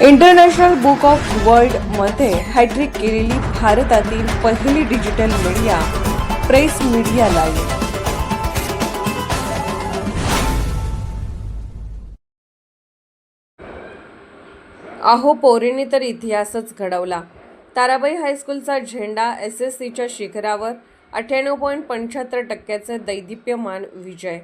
International book of वर्ल्डमध्ये hat trick केलेली भारतातील पहिली digital media press media live. अहो पोरींनी तर इतिहासच घडवला. ताराबाई हायस्कूलचा झेंडा SSCच्या शिखरावर 98.75% दैदिप्यमान विजय.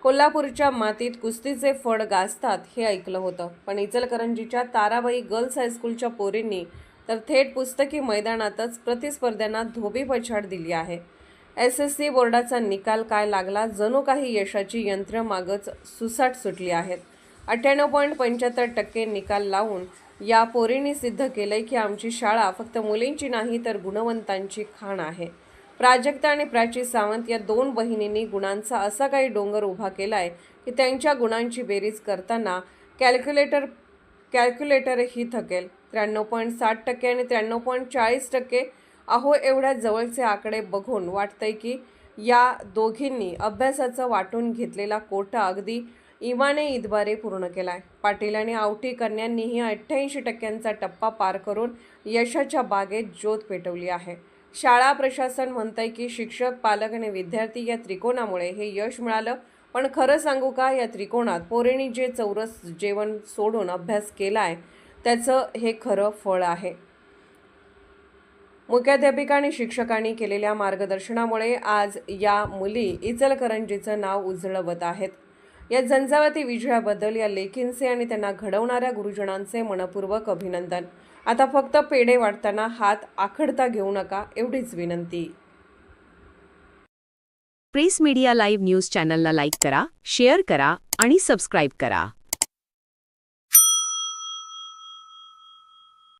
कोल्हापूरच्या मातीत कुस्तीचे फड गाजतात हे ऐकलं होतं, पण इचलकरंजीच्या ताराबाई गर्ल्स हायस्कूलच्या पोरींनी तर थेट पुस्तकी मैदानातच प्रतिस्पर्ध्यांना धोबी पछाड दिली आहे. SSC बोर्डाचा निकाल काय लागला, जणू काही यशाची यंत्रमागच सुसाट सुटली आहेत. 98.75% निकाल लावून या पोरींनी सिद्ध केलंय की आमची शाळा फक्त मुलींची नाही तर गुणवंतांची खाण आहे. प्राजक्ता आणि प्राची सावंत या दोन बहिणींनी गुणांचा असा काही डोंगर उभा केलाय की त्यांच्या गुणांची बेरीज करताना कॅल्क्युलेटरही थकेल. 93.60% आणि 93.40%. अहो एवढ्या जवळचे आकडे बघून वाटतंय की या दोघींनी अभ्यासाचा वाटून घेतलेला कोटा अगदी इमाने इतबारे पूर्ण केलाय. पाटील आणि आवटी कन्यांनीही 88% टप्पा पार करून यशाच्या बागेत ज्योत पेटवली आहे. शाळा प्रशासन म्हणतंय की शिक्षक, पालक आणि विद्यार्थी या त्रिकोणामुळे हे यश मिळालं. पण खरं सांगू का, या त्रिकोणात पोरेंनी जे चौरस जेवण सोडून अभ्यास केलाय त्याचं हे खरं फळ आहे. मुख्याध्यापिका आणि शिक्षकांनी केलेल्या मार्गदर्शनामुळे आज या मुली इचलकरंजीचं नाव उजळवत आहेत. या झंझावाती विजयाबद्दल या लेकींचे आणि त्यांना घडवणाऱ्या गुरुजनांचे मनपूर्वक अभिनंदन. आता फक्त पेढे वाटताना हात आखडता घेऊ नका एवढीच विनंती. प्रेस मीडिया लाईव्ह न्यूज चॅनलला लाईक करा, शेअर करा आणि सबस्क्राईब करा.